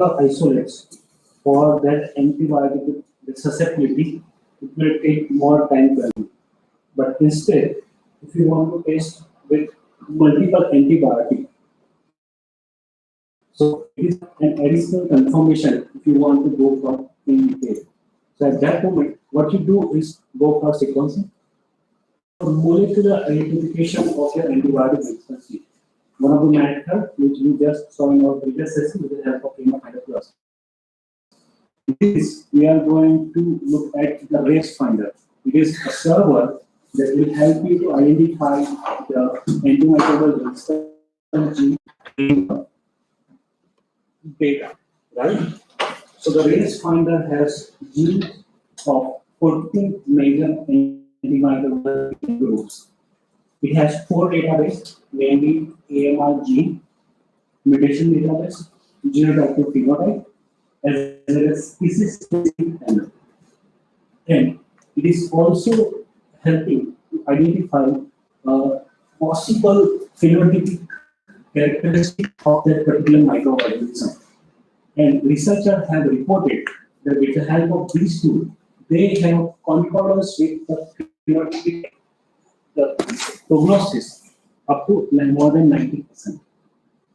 isolates for that antibiotic susceptibility, it will take more time to do. But instead, if you want to test with multiple antibiotics, so it is an additional confirmation if you want to go for detail. So at that moment, what you do is go for sequencing. For molecular identification of your antibiotic resistance. One of the methods which we just saw in our previous session with the help of AMRfinder. This we are going to look at the ResFinder. It is a server that will help you to identify the antimicrobial resistance gene data, right? So the ResFinder has genes of 14 major antimicrobial groups. It has 4 databases, namely AMR gene, mutation database, genotype to phenotype, as well as species-specific panel. And it is also helping to identify possible phenotypic characteristics of that particular microorganism. And researchers have reported that with the help of these tools, they have concordance with the phenotypic prognosis up to more than 90%.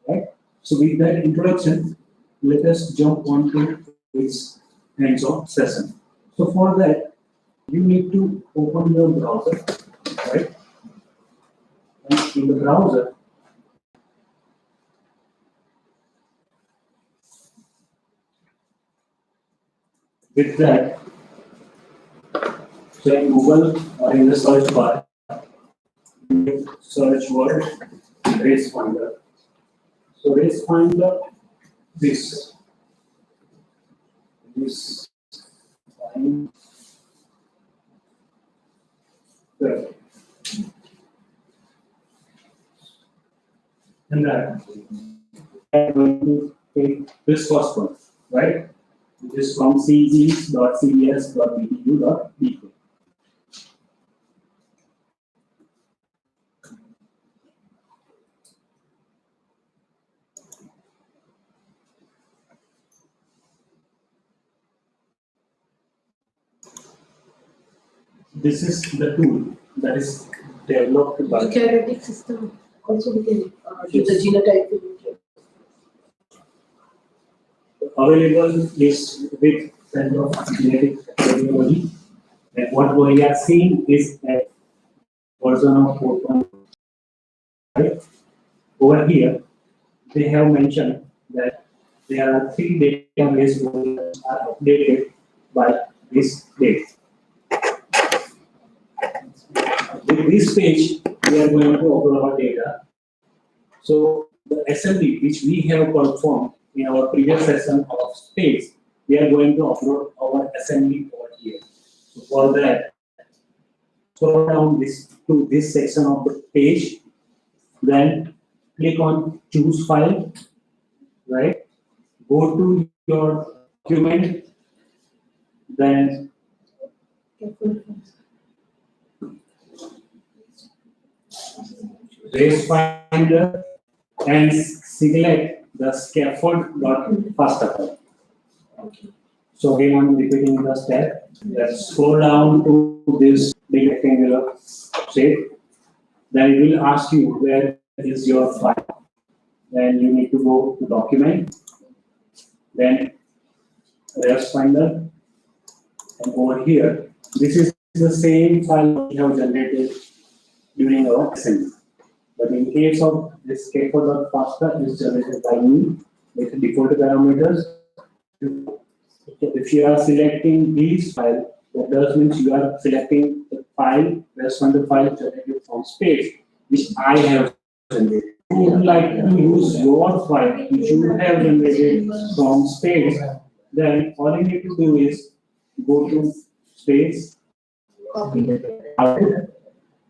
Right? So with that introduction, let us jump on to this hands-on session. So for that, you need to open your browser, right? And in the browser, with that, so in Google or in the search bar, search word ResFinder. So ResFinder, this fine. Good. And that I'm going to take this first one, right? Which is from cgs.cbs.btu.dk. This is the tool that is developed by eukaryotic system. Also, we can do the genotype. Available is with Center of Genetic Epidemiology. And what we are seeing is a version of 4.5. Right? Over here, they have mentioned that there are 3 databases that are updated by this date. With this page, we are going to upload our data. So the assembly which we have performed in our previous session of space, we are going to upload our assembly over here. So for that, scroll down to this section of the page, then click on choose file, right? Go to your document, then ResFinder and select the scaffold.FastQC. Okay. So again, I'm repeating the step. Let's scroll down to this big rectangular shape. Then it will ask you where is your file. Then you need to go to document, then ResFinder, and over here, this is the same file we have generated during our assembly. But in case of this scaffold.FastQC is generated by me with default parameters. If you are selecting these files, that does means you are selecting the file, ResFinder file generated from space, which I have generated. If you would like to use your file, which you have generated from space, then all you need to do is go to space, Copy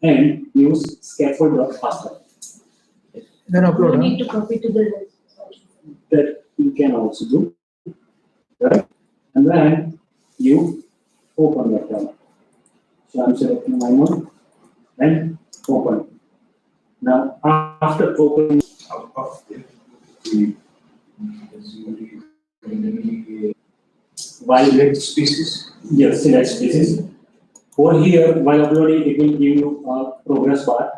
and use scaffold.FastQC. Then upload. You need to copy to the. That you can also do. Right? And then you open the file. So I'm selecting my one and open. Now after opening Select species. Yes, select species. Over here, while uploading, it will give you a progress bar.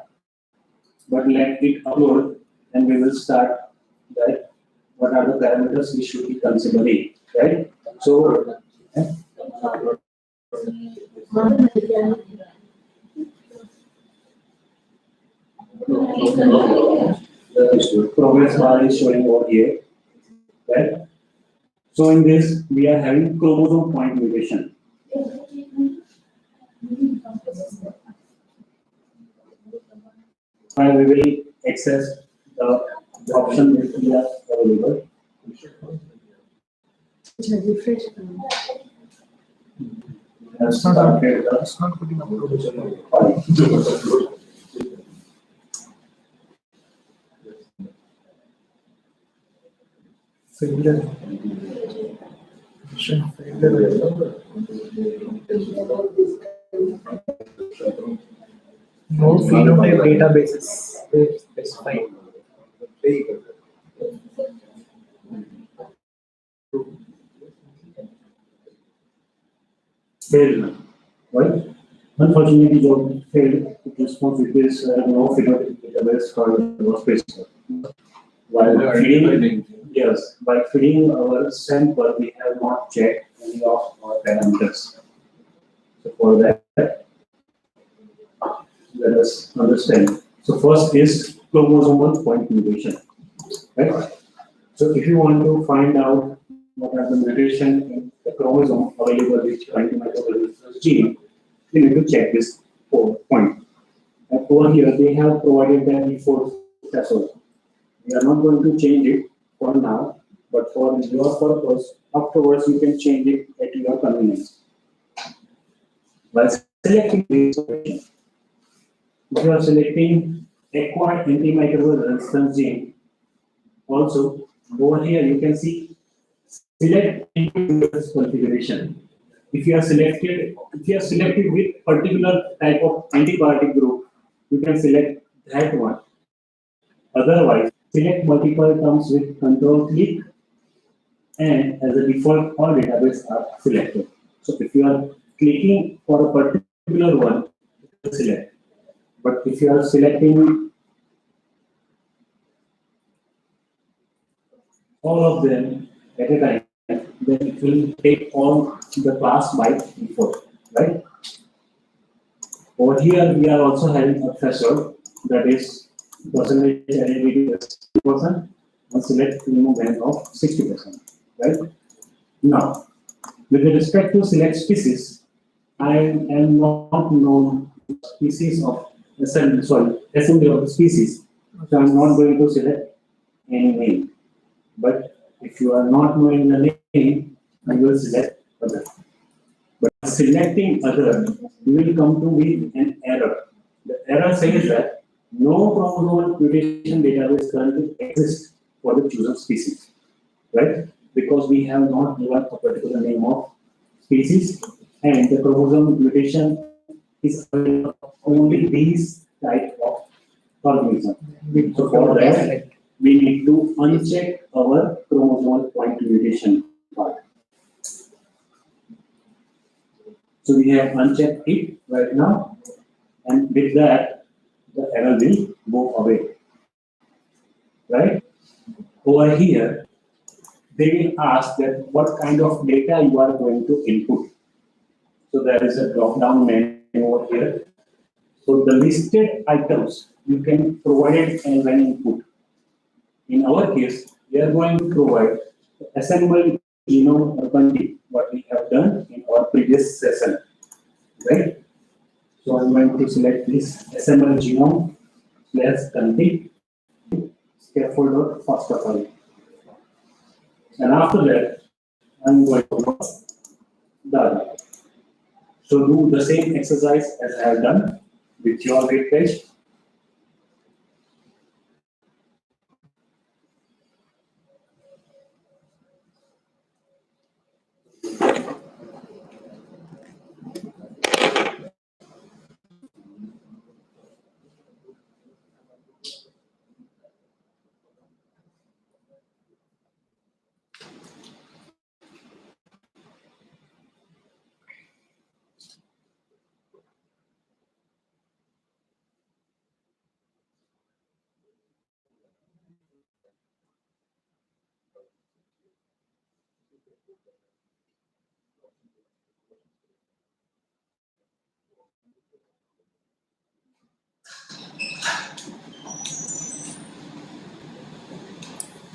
But let it upload, and we will start that. What are the parameters we should be considering, right? So, the progress bar is showing over here, right? So in this, we are having chromosome point mutation. And we will access the option that we are available. That's not putting up. Failure. No phenotype databases specified. Failed, right? Unfortunately, job failed to respond with this no phenotypic database for the space. While feeding, yes, by feeding our sample, we have not checked any of our parameters. So for that, let us understand. So first is chromosomal point mutation, right? So if you want to find out what are the mutation in the chromosome available with antimicrobial gene, you need to check this point. And over here, they have provided that before threshold. We are not going to change it for now, but for your purpose, afterwards you can change it at your convenience. By selecting this, if you are selecting acquired antimicrobial resistance gene, also over here you can see select configuration. If you are selected with particular type of antibiotic group, you can select that one. Otherwise, select multiple terms with control click, and as a default, all database are selected. So if you are clicking for a particular one, you can select. But if you are selecting all of them at a time, then it will take all the class by default, right? Over here, we are also having a threshold that is percentage identity is 60% and select minimum band of 60%, right? Now, with respect to select species, I am not known species of assembly of the species, so I'm not going to select any name. But if you are not knowing the name, I will select other. But selecting other, you will come to with an error. The error says that no chromosomal mutation database currently exists for the chosen species, right? Because we have not given a particular name of species, and the chromosome mutation is only these type of organism. So for that, we need to uncheck our chromosomal point mutation part. So we have unchecked it right now, and with that, the error will go away. Right? Over here, they will ask that what kind of data you are going to input. So there is a drop-down menu over here. So the listed items you can provide it as an input. In our case, we are going to provide assembled genome quantity, what we have done in our previous session, right? So I'm going to select this assembled genome / quantity scaffold.fasta file, and after that, I'm going to put the other. So do the same exercise as I have done with your web page.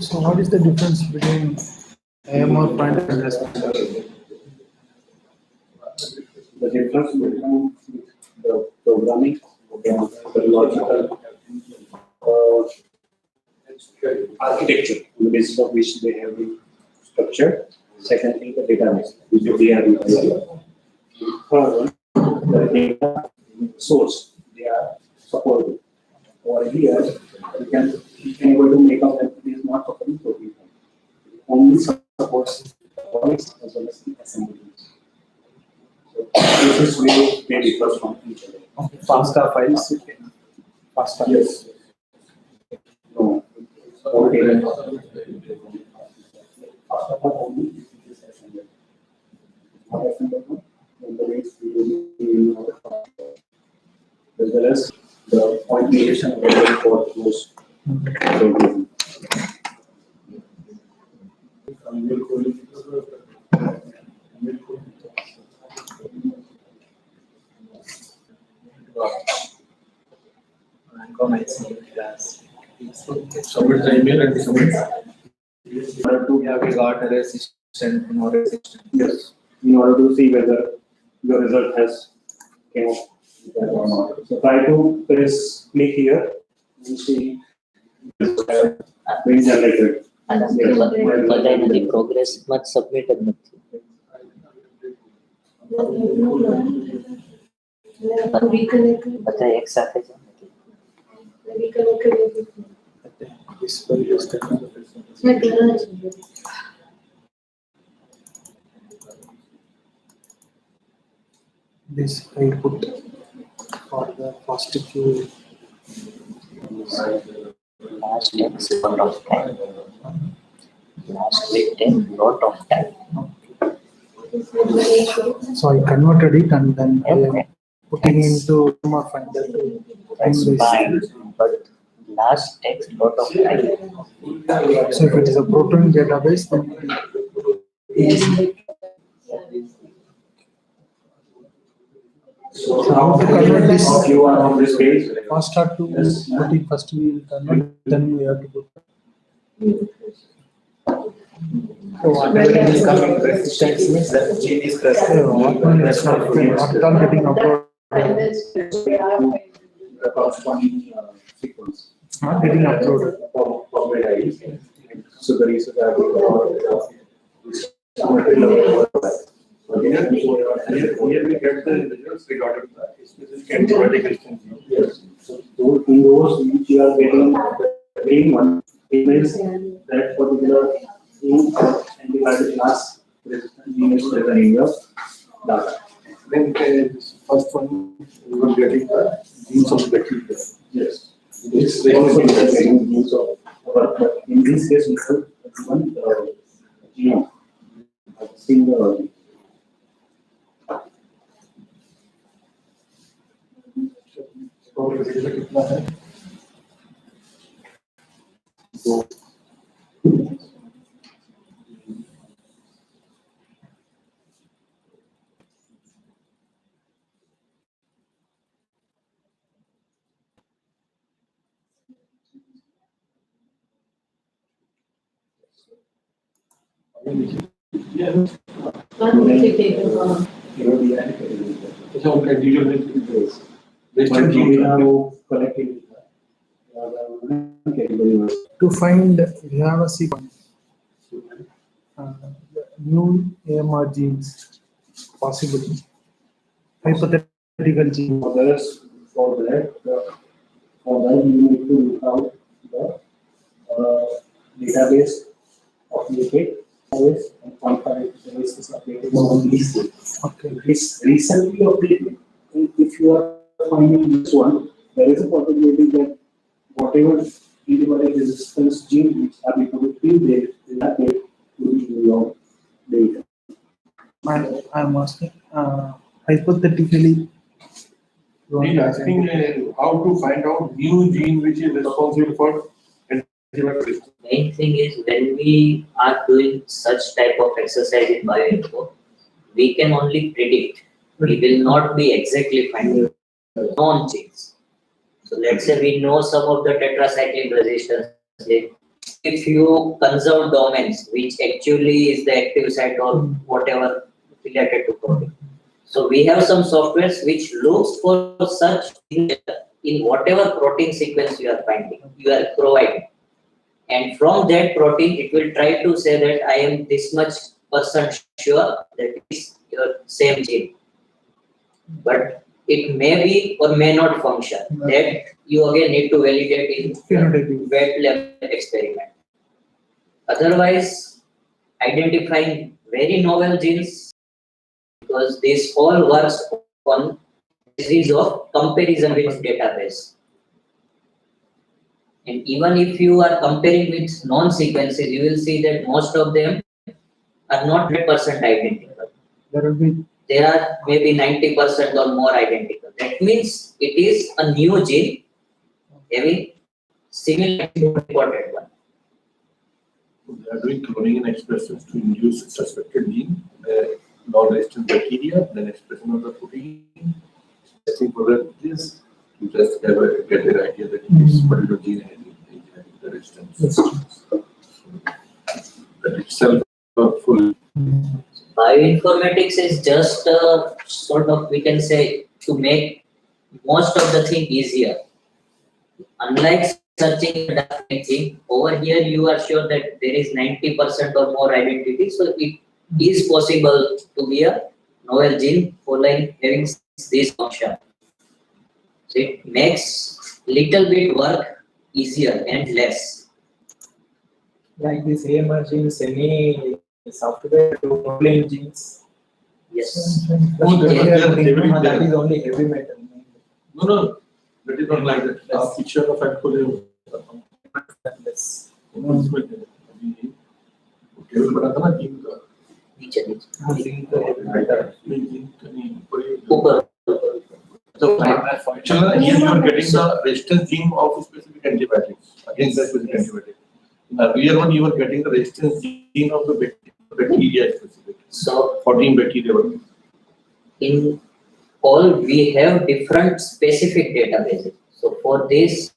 So what is the difference between AMRfinder and ResFinder? The difference between the programming, the logical architecture, on the basis of which they have been structured. Secondly, the database, which they are utilizing. Third one, the data source, they are supported. Over here, you can able to make out that it is not supporting protein. Only supports voice as well as the assembly. So this is where they differ from each other. Okay. FASTA files. FASTA. Yes. No. Okay. Only this assembly. What assembly? And the ways we will be in order as well as the point creation for those programs. Submit the email and submit. Have we got a resistant, no resistant? Yes, in order to see whether your result has came up with that or not. So try to press click here and see being generated. બધાય નથી progress માં submit જ નથી બધા એક સાથે જ નથી This I put for the FastQC. last takes a lot of time last will take lot of time So I converted it and then I am Okay. putting into AMRfinder to time that's this. fine but last takes lot of time So if it is a protein database, then it is So how to convert this? You are on this page. FASTA to protein. First we will convert, then we have to go. So whatever is coming resistance means that gene is present. What is not all getting uploaded. The corresponding sequence. Not getting uploaded. So the reason that Here we get the results regarding the specific antibiotic resistance. yes. So in those which you are getting the green one, it means that particular antibiotic class resistant gene is present in your data. Then first one we were getting the genes of bacteria. Yes. This is also getting use of, but in this case, we have one genome. I've seen the तो result कितना है? अच्छा उनका individual But we have collected To find, we have a sequence. New AMR genes possible. Hypothetical gene. for that, you need to look out the database of the database and find out if there is updated on this. Okay. It's recently updated. If you are finding this one, there is a possibility that whatever antibiotic resistance gene which are reproducing, they will update to your data. I'm asking, hypothetically. He is asking how to find out new gene which is responsible for Main thing is when we are doing such type of exercise in bioinfo, we can only predict. We will not be exactly finding known genes. So let's say we know some of the tetracycline resistance. If you conserve domains, which actually is the active site or whatever related to protein. So we have some softwares which looks for such in whatever protein sequence you are finding, you are providing. And from that protein, it will try to say that I am this much % sure that is your same gene. But it may be or may not function. That you again need to validate in wet lab experiment. Otherwise, identifying very novel genes, because this all works on basis of comparison with database. And even if you are comparing with non-sequences, you will see that most of them are not 100% identical. There are maybe 90% or more identical. That means it is a new gene having similar important one. They are doing cloning and expressions to induce suspected gene, non-resistant bacteria, then expression of the protein. Testing for this, you just have get an idea that this particular gene has the resistance. So that itself full. Bioinformatics is just sort of, we can say, to make most of the thing easier. Unlike searching the thing, over here you are sure that there is 90% or more identity, so it is possible to be a novel gene following having this function. So it makes little bit work easier and less. Like this AMR genes, any software to modeling genes. Yes. That is only heavy metal. No, that is not like that. A feature of actually Yes. केवल बड़ा था ना gene का नीचे ऊपर so actually here you are getting the resistance gene of specific antibiotics against the specific antibiotic. In the earlier one you are getting the resistance gene of the bacteria specific. So 14 bacteria. in all we have different specific databases. So for this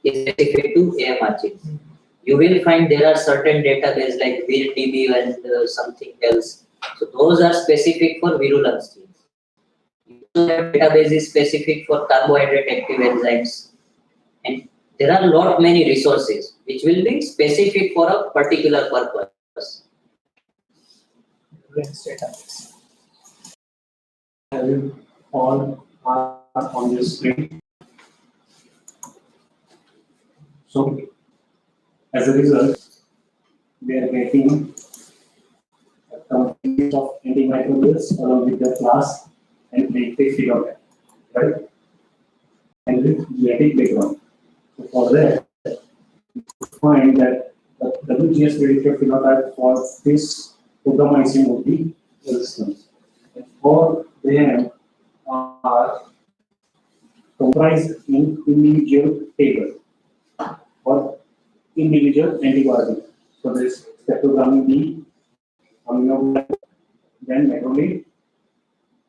is specific to AMR genes. You will find there are certain databases like VirDB and something else. So those are specific for virulence genes. You have databases specific for carbohydrate active enzymes. And there are many resources which will be specific for a particular purpose. Have you all are on this screen? So, as a result, we are getting a complete of antimicrobials along with the class and predictive phenotype, right? And with genetic background. So for that, you find that the WGS predictive phenotype for this programming would be resistance. And for them are comprised in individual tables or individual antibiotics. So this spectrogrammy B, amino, then macrolide,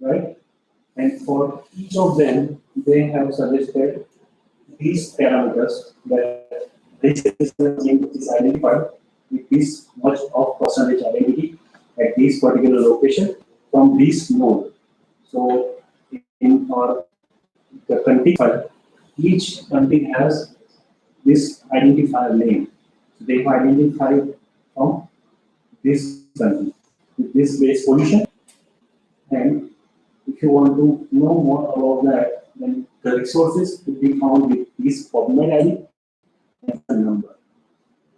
right? And for each of them, they have suggested these parameters that this gene is identified with this much of percentage identity at this particular location from this node. So in our the country file, each country has this identifier name. So they have identified from this country with this base position. And if you want to know more about that, then the resources will be found with this PubMed ID and the number,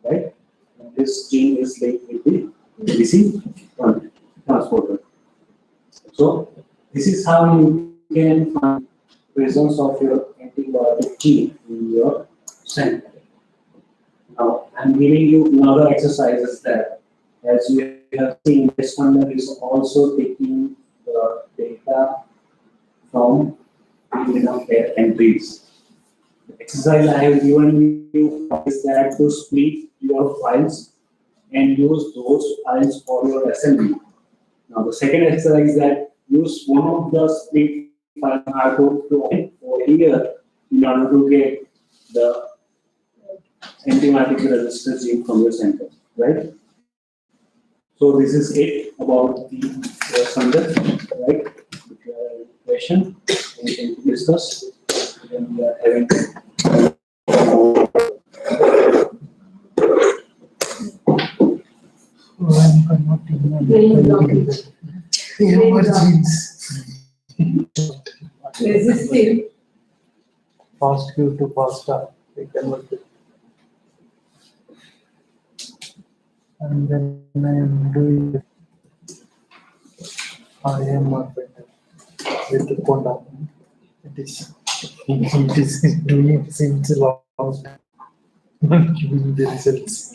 right? And this gene is linked with the BC transporter. So this is how you can find presence of your antibiotic gene in your sample. Now I'm giving you another exercises that, as you have seen, ResFinder is also taking the data from the pair entries. The exercise I have given you is that to split your files and use those files for your assembly. Now the second exercise is that use one of the split files to for here in order to get the antibiotic resistance gene from your sample, right? So this is it about the ResFinder, right? If you have any question, we can discuss. Then we are having I'm converting Very blockage. Resistive. FastQ to FastR. We convert it. And then I am doing IMRfinder with the Conda. It is doing since a long time. Not giving the results.